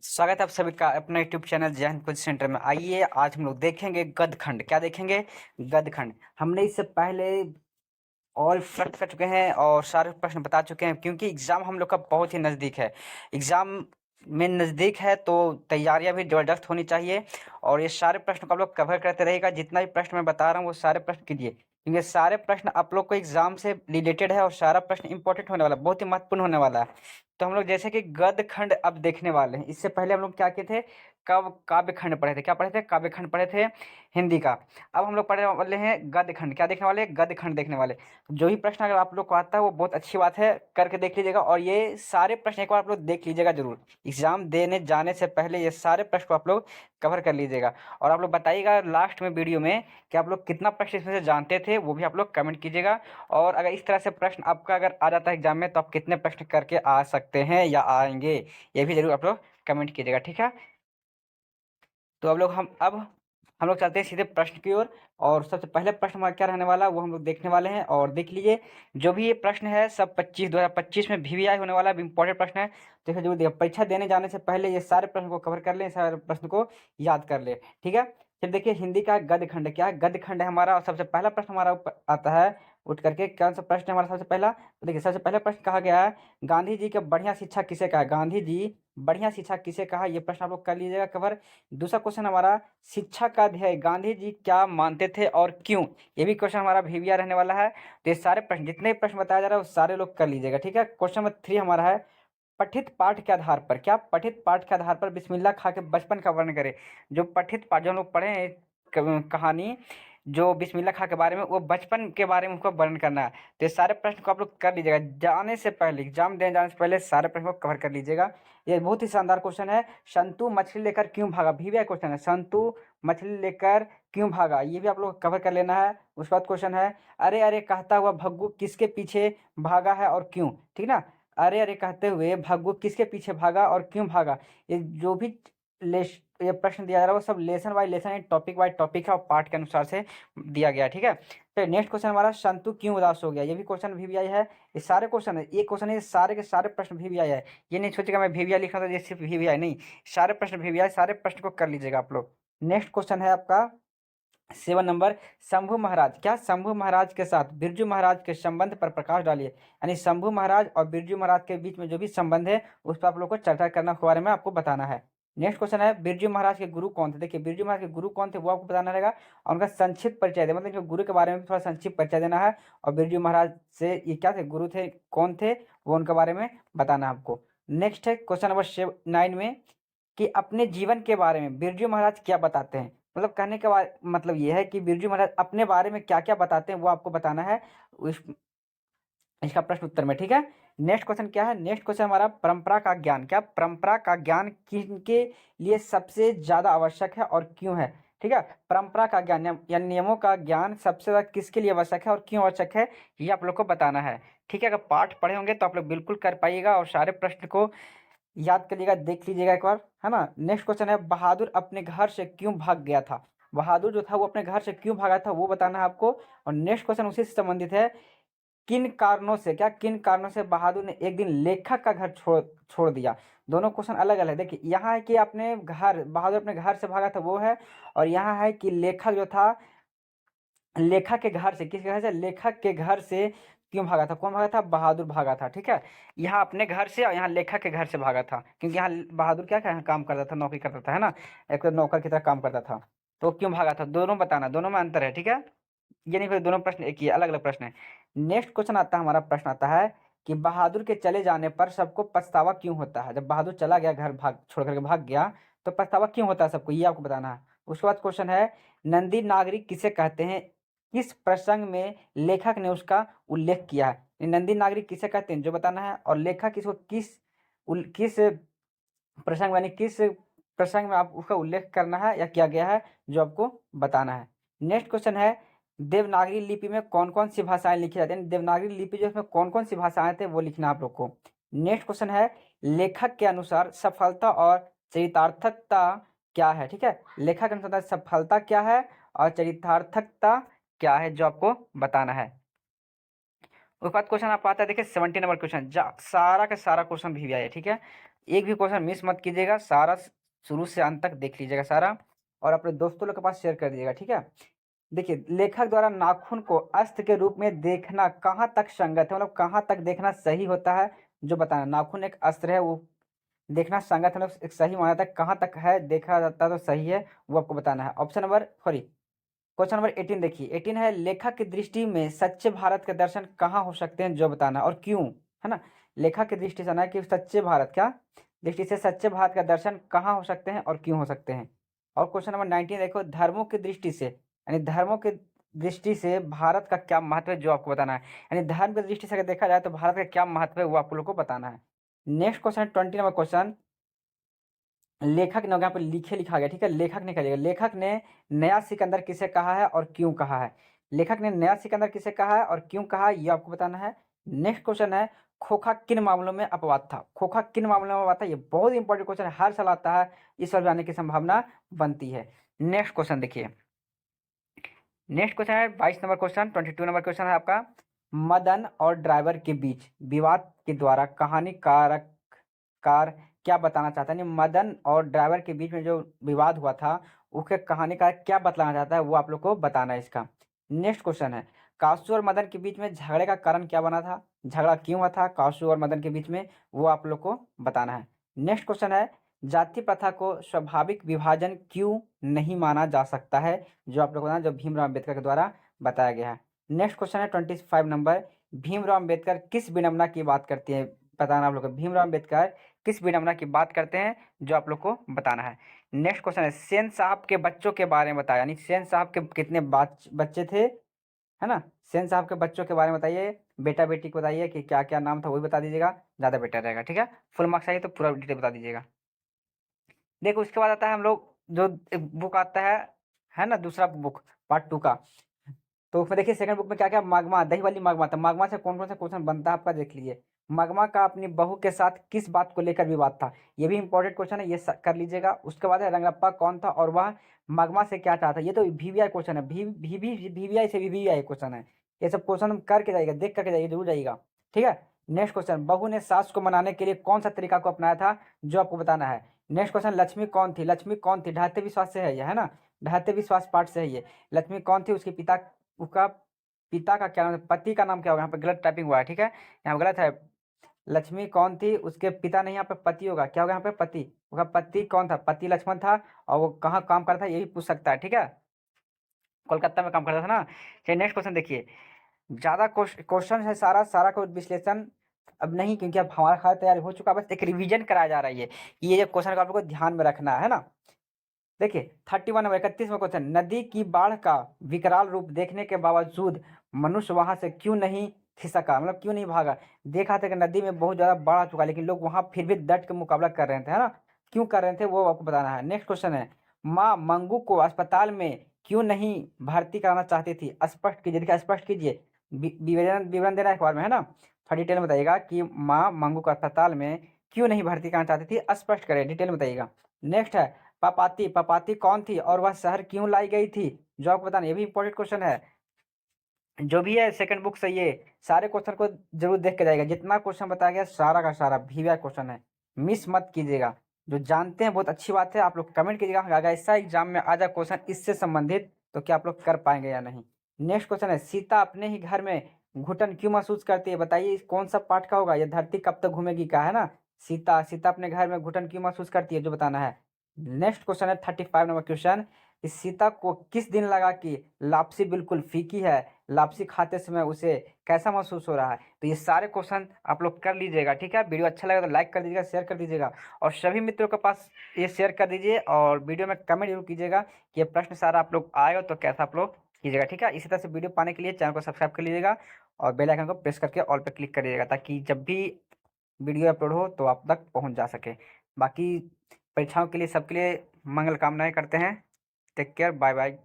स्वागत है आप सभी का अपने यूट्यूब चैनल जय हिंद कोचिंग सेंटर में। आइए आज हम लोग देखेंगे गदखंड। क्या देखेंगे? गदखंड। हमने इससे पहले ऑल प्रश्न कर चुके हैं और सारे प्रश्न बता चुके हैं, क्योंकि एग्जाम हम लोग का बहुत ही नज़दीक है। एग्जाम में नज़दीक है तो तैयारियां भी ज़बरदस्त होनी चाहिए। और ये सारे प्रश्न को आप लोग कवर करते रहेगा। जितना भी प्रश्न मैं बता रहा हूँ वो सारे प्रश्न कीजिए, क्योंकि सारे प्रश्न आप लोग को एग्जाम से रिलेटेड है और सारा प्रश्न इंपॉर्टेंट होने वाला है, बहुत ही महत्वपूर्ण होने वाला है। तो हम लोग जैसे कि गदखंड अब देखने वाले हैं। इससे पहले हम लोग क्या किए थे? कब काव्य खंड पढ़े थे। क्या पढ़े थे? काव्य खंड पढ़े थे, हिंदी का। अब हम लोग पढ़ने वाले हैं गदखंड। क्या देखने वाले? गदखंड देखने वाले। जो भी प्रश्न अगर आप लोग को आता है वो बहुत अच्छी बात है, करके देख लीजिएगा। और ये सारे प्रश्न एक बार आप लोग देख लीजिएगा जरूर। एग्जाम देने जाने से पहले ये सारे प्रश्न को आप लोग कवर कर लीजिएगा। और आप लोग बताइएगा लास्ट में वीडियो में कि आप लोग कितना प्रश्न इसमें से जानते थे, वो भी आप लोग कमेंट कीजिएगा। और अगर इस तरह से प्रश्न आपका अगर आ जाता है एग्जाम में तो आप कितने प्रश्न करके आ सकते हैं या आएंगे, ये भी जरूर आप लोग कमेंट कीजिएगा। ठीक है, तो अब हम लोग चलते हैं सीधे प्रश्न की ओर। और सबसे पहले प्रश्न हमारा क्या रहने वाला है वो हम लोग देखने वाले हैं। और देख लीजिए, जो भी ये प्रश्न है सब 2025 में VVI होने वाला है, इंपॉर्टेंट प्रश्न है। तो इसे जरूर देखिए, परीक्षा देने जाने से पहले ये सारे प्रश्न को कवर कर लें, सारे प्रश्न को याद कर ले। ठीक है, फिर देखिए हिंदी का गदखंड। क्या है? गदखंड है हमारा। और सबसे पहला प्रश्न हमारा आता है, उठ करके कौन सा प्रश्न है हमारा सबसे पहला? तो देखिए, सबसे पहला प्रश्न कहा गया है, गांधी जी के बढ़िया शिक्षा किसे कहा? गांधी जी बढ़िया शिक्षा किसे कहा? ये प्रश्न आप लोग कर लीजिएगा कवर। दूसरा क्वेश्चन हमारा, शिक्षा का ध्येय गांधी जी क्या मानते थे और क्यों? ये भी क्वेश्चन हमारा VVI रहने वाला है। तो ये सारे प्रश्न, जितने प्रश्न बताया जा रहा है वो सारे लोग कर लीजिएगा। ठीक है, क्वेश्चन नंबर 3 हमारा है, पठित पाठ के आधार पर। क्या? पठित पाठ के आधार पर बिस्मिल्लाह खा के बचपन का वर्णन करे। जो पठित पाठ जो हम लोग पढ़े हैं कहानी, जो बिस्मिल्लाह खा के बारे में, वो बचपन के बारे में उसको वर्णन करना है। तो ये सारे प्रश्न को आप लोग कर लीजिएगा जाने से पहले, एग्जाम देने जाने से पहले सारे प्रश्न को कवर कर लीजिएगा। ये बहुत ही शानदार क्वेश्चन है। संतु मछली लेकर क्यों भागा? VVI क्वेश्चन है, संतु मछली लेकर क्यों भागा, ये भी आप लोग कवर कर लेना है। उसके बाद क्वेश्चन है, अरे अरे कहता हुआ भग्गू किसके पीछे भागा है और क्यों? ठीक ना, अरे अरे कहते हुए भग्गू किसके पीछे भागा और क्यों भागा। ये जो भी ये प्रश्न दिया जा रहा है वो सब lesson bye lesson, topic by topic है और पार्ट के अनुसार से दिया गया है। ठीक है, तो नेक्स्ट क्वेश्चन हमारा, संतु क्यों उदास हो गया। ये भी क्वेश्चन VVI है। ये सारे क्वेश्चन है, एक क्वेश्चन है, ये सारे के सारे प्रश्न VVI है। ये नहीं सोचेगा मैं VVI लिखा था, ये सिर्फ VVI नहीं, सारे प्रश्न VVI, सारे प्रश्न को कर लीजिएगा आप लोग। नेक्स्ट क्वेश्चन है आपका 7 नंबर, शंभू महाराज। क्या? शंभू महाराज के साथ बिरजू महाराज के संबंध पर प्रकाश डालिए। यानी शंभू महाराज और बिरजू महाराज के बीच में जो भी संबंध है उस पर आप लोग को चर्चा करना के बारे में आपको बताना है। नेक्स्ट क्वेश्चन है, बिरजू महाराज के गुरु कौन थे? देखिए, बिरजू महाराज के गुरु कौन थे वो आपको बताना रहेगा। और उनका संक्षिप्त परिचय दे, मतलब जो गुरु के बारे में थोड़ा संक्षिप्त परिचय देना है। और बिरजू महाराज से ये क्या थे, गुरु थे, कौन थे, वो उनके बारे में बताना है आपको। नेक्स्ट है क्वेश्चन नंबर 9 में, कि अपने जीवन के बारे में बिरजू महाराज क्या बताते हैं। मतलब कहने का मतलब ये है कि बिरजू महाराज अपने बारे में क्या क्या बताते हैं वो आपको बताना है उस इसका प्रश्न उत्तर में। ठीक है, नेक्स्ट क्वेश्चन क्या है? नेक्स्ट क्वेश्चन हमारा, परंपरा का ज्ञान। क्या? परंपरा का ज्ञान किनके लिए सबसे ज्यादा आवश्यक है और क्यों है? ठीक है, परंपरा का ज्ञान या नियमों का ज्ञान सबसे ज्यादा किसके लिए आवश्यक है और क्यों आवश्यक है, ये आप लोग को बताना है। ठीक है, अगर पाठ पढ़े होंगे तो आप लोग बिल्कुल कर पाइएगा और सारे प्रश्न को याद करिएगा, देख लीजिएगा एक बार, है ना। नेक्स्ट क्वेश्चन है, बहादुर अपने घर से क्यों भाग गया था। बहादुर जो था वो अपने घर से क्यों भागा था वो बताना है आपको। और नेक्स्ट क्वेश्चन उसी से संबंधित है, किन कारणों से, क्या किन कारणों से बहादुर ने एक दिन लेखक का घर छोड़ छोड़ दिया। दोनों क्वेश्चन अलग अलग है। देखिए, यहाँ है कि अपने घर, बहादुर अपने घर से भागा था वो है। और यहाँ है कि लेखक जो था, लेखक के घर से, किसके घर से? लेखक के घर से क्यों भागा था? कौन भागा था? बहादुर भागा था। ठीक है, यहाँ अपने घर से और यहाँ लेखक के घर से भागा था, क्योंकि यहाँ बहादुर क्या क्या काम करता था, नौकरी करता था, है ना, एक तो नौकर की तरह काम करता था। तो क्यों भागा था, दोनों बताना, दोनों में अंतर है। ठीक है, ये नहीं फिर दोनों प्रश्न एक ही अलग अलग प्रश्न है। नेक्स्ट क्वेश्चन आता है हमारा, प्रश्न आता है कि बहादुर के चले जाने पर सबको पछतावा क्यों होता है। जब बहादुर चला गया, घर भाग छोड़ करके भाग गया, तो पछतावा क्यों होता है सबको, ये आपको बताना है। उसके बाद क्वेश्चन है, नंदी नागरिक किसे कहते हैं, किस प्रसंग में लेखक ने उसका उल्लेख किया है। ये नंदी नागरिक किसे कहते हैं जो बताना है। और लेखक इसको किस प्रसंग, यानी किस प्रसंग में आप उसका उल्लेख करना है या किया गया है, जो आपको बताना है। नेक्स्ट क्वेश्चन है, देवनागरी लिपि में कौन कौन सी भाषाएं लिखी जाती हैं। देवनागरी लिपि जो इसमें कौन कौन सी भाषाएं थे वो लिखना आप लोग को। नेक्स्ट क्वेश्चन है, लेखक के अनुसार सफलता और चरितार्थकता क्या है। ठीक है, लेखक के अनुसार सफलता क्या है और चरितार्थकता क्या है, जो आपको बताना है। उसके बाद क्वेश्चन आपको आता है, देखिए 70 नंबर क्वेश्चन, सारा का सारा क्वेश्चन भी आया है। ठीक है, एक भी क्वेश्चन मिस मत कीजिएगा, सारा शुरू से अंत तक देख लीजिएगा सारा, और अपने दोस्तों लोग के पास शेयर कर दीजिएगा, ठीक है। देखिए, लेखक द्वारा नाखून को अस्त्र के रूप में देखना कहाँ तक संगत है, मतलब कहाँ तक देखना सही होता है, जो बताना। नाखून एक अस्त्र है, वो देखना संगत है, मतलब एक सही माना जाता है, कहाँ तक है देखा जाता है तो सही है, वो आपको बताना है। Option number sorry question number 18 देखिए, 18 है, लेखक की दृष्टि में सच्चे भारत के दर्शन कहाँ हो सकते हैं, जो बताना और क्यों, है ना। लेखक की दृष्टि से ना कि सच्चे भारत क्या दृष्टि से सच्चे भारत का दर्शन कहाँ हो सकते हैं और क्यों हो सकते हैं। और क्वेश्चन नंबर 19 देखो, धर्मों की दृष्टि से, यानी धर्मों की दृष्टि से भारत का क्या महत्व है, जो आपको बताना है। यानी धर्म की दृष्टि से अगर देखा जाए तो भारत का क्या महत्व है, वो आप लोग को बताना है। नेक्स्ट क्वेश्चन 20 नंबर क्वेश्चन, लेखक ने यहाँ पर लिखा गया, ठीक है, लेखक ने कहा, लेखक ने नया सिकंदर किसे कहा है और क्यों कहा है। लेखक ने नया सिकंदर किसे कहा है और क्यों कहा है, ये आपको बताना है। नेक्स्ट क्वेश्चन है, खोखा किन मामलों में अपवाद था। खोखा किन मामलों में अपवाद था, ये बहुत इंपॉर्टेंट क्वेश्चन है, हर साल आता है, इस बार आने की संभावना बनती है। नेक्स्ट क्वेश्चन देखिए, नेक्स्ट क्वेश्चन है 22 नंबर क्वेश्चन, 22 नंबर क्वेश्चन है आपका, मदन और ड्राइवर के बीच विवाद के द्वारा कहानीकारक कार क्या बताना चाहता है। यानी मदन और ड्राइवर के बीच में जो विवाद हुआ था, उसके कहानी का क्या बतलाना चाहता है, वो आप लोग को बताना है इसका। नेक्स्ट क्वेश्चन है, कासू और मदन के बीच में झगड़े का कारण क्या बना था, झगड़ा क्यों हुआ था कासू और मदन के बीच में, वो आप लोग को बताना है। नेक्स्ट क्वेश्चन है, जाति प्रथा को स्वाभाविक विभाजन क्यों नहीं माना जा सकता है, जो आप लोग को बताना, जो भीमराव अम्बेडकर के द्वारा बताया गया है। नेक्स्ट क्वेश्चन है 25 नंबर, भीमराव अम्बेडकर किस विडंबना की बात करती है, बताना आप लोग को। भीमराव अम्बेडकर किस विडंबना की बात करते हैं, जो आप लोग को बताना है। नेक्स्ट क्वेश्चन है, सेन साहब के बच्चों के बारे में बताया, यानी सेन साहब के कितने बच्चे थे, है ना। सेन साहब के बच्चों के बारे में बताइए, बेटा बेटी को बताइए कि क्या क्या नाम था, वही बता दीजिएगा, ज़्यादा बेटर रहेगा, ठीक है। फुल मार्क्स चाहिए तो पूरा डिटेल बता दीजिएगा। देखो उसके बाद आता है हम लोग जो बुक आता है ना, दूसरा बुक पार्ट 2 का। तो उसमें देखिए सेकंड बुक में क्या क्या, मागमा, दही वाली मागमा था, मागमा से कौन कौन सा क्वेश्चन बनता है आपका देख लीजिए। मागमा का अपनी बहू के साथ किस बात को लेकर विवाद था, ये भी इंपॉर्टेंट क्वेश्चन है, ये कर लीजिएगा। उसके बाद है रंगरप्पा कौन था और वह मागमा से क्या चाहता, ये तो वीवीआई क्वेश्चन है, वीवीआई से वीवीआई क्वेश्चन है। ये सब क्वेश्चन हम करके जाइएगा, देख करके जाइए, जरूर जाइएगा, ठीक है। नेक्स्ट क्वेश्चन, बहू ने सास को मनाने के लिए कौन सा तरीका को अपनाया था, जो आपको बताना है। नेक्स्ट क्वेश्चन, लक्ष्मी कौन थी, लक्ष्मी कौन थी, ढहते विश्वास से है ये, है ना, ढहते विश्वास पाठ से है ये। लक्ष्मी कौन थी, उसके पिता, उसका पिता का क्या नाम है, पति का नाम क्या होगा, यहाँ पे गलत टाइपिंग हुआ है, ठीक है, यहाँ गलत है। लक्ष्मी कौन थी, उसके पिता नहीं, यहाँ पे पति होगा, क्या होगा यहाँ पे पति होगा, पति कौन था, पति लक्ष्मण था, और वो कहाँ काम करता था, ये भी पूछ सकता है, ठीक है, कोलकाता में काम करता था ना। चलिए नेक्स्ट क्वेश्चन देखिए, ज्यादा क्वेश्चन है, सारा सारा को विश्लेषण अब नहीं, क्योंकि अब हमारा खाना तैयार हो चुका है, बस एक रिवीजन कराया जा रहा है, ये ये जो क्वेश्चन का आप लोग को ध्यान में रखना है ना। देखिए 31 नंबर 31वां क्वेश्चन, नदी की बाढ़ का विकराल रूप देखने के बावजूद मनुष्य वहां से क्यों नहीं खिसका, मतलब क्यों नहीं भागा। देखा था कि नदी में बहुत ज्यादा बाढ़ आ चुका है, लेकिन लोग वहां फिर भी डट के मुकाबला कर रहे थे, है ना, क्यों कर रहे थे वो आपको बताना है। नेक्स्ट क्वेश्चन है, माँ मंगू को अस्पताल में क्यों नहीं भर्ती कराना चाहती थी, स्पष्ट कीजिए, देखिए स्पष्ट कीजिए, विवरण विवरण देना है अखबार में, है ना, थोड़ा डिटेल में बताइएगा कि माँ मंगू को अस्पताल में क्यों नहीं भर्ती कराना चाहती थी, स्पष्ट करें, डिटेल में बताइएगा। नेक्स्ट है, पापाती, पापाती कौन थी और वह शहर क्यों लाई गई थी, जो आपको बताना, ये भी इंपॉर्टेंट क्वेश्चन है, जो भी है सेकंड बुक से ये सारे क्वेश्चन को जरूर देख के जाएगा, जितना क्वेश्चन बताया गया सारा का सारा वीवीआई क्वेश्चन है, मिस मत कीजिएगा। जो जानते हैं बहुत अच्छी बात है, आप लोग कमेंट कीजिएगा, अगर ऐसा एग्जाम में आ जाए क्वेश्चन इससे संबंधित तो क्या आप लोग कर पाएंगे या नहीं। नेक्स्ट क्वेश्चन है, सीता अपने ही घर में घुटन क्यों महसूस करती है, बताइए कौन सा पाठ का होगा, ये धरती कब तक घूमेगी का, है ना। सीता सीता अपने घर में घुटन क्यों महसूस करती है, जो बताना है। नेक्स्ट क्वेश्चन है 35 नंबर क्वेश्चन, इस सीता को किस दिन लगा कि लापसी बिल्कुल फीकी है, लापसी खाते समय उसे कैसा महसूस हो रहा है। तो ये सारे क्वेश्चन आप लोग कर लीजिएगा, ठीक है। वीडियो अच्छा लगा तो लाइक कर दीजिएगा, शेयर कर दीजिएगा, और सभी मित्रों के पास ये शेयर कर दीजिए, और वीडियो में कमेंट जरूर कीजिएगा कि ये प्रश्न सारा आप लोग आए हो तो कैसा आप लोग कीजिएगा, ठीक है। इसी तरह से वीडियो पाने के लिए चैनल को सब्सक्राइब कर लीजिएगा, और बेल आइकन को प्रेस करके ऑल पे क्लिक कर दीजिएगा, ताकि जब भी वीडियो अपलोड हो तो आप तक पहुंच जा सके। बाकी परीक्षाओं के लिए सबके लिए मंगल कामनाएं करते हैं। Take care, bye bye.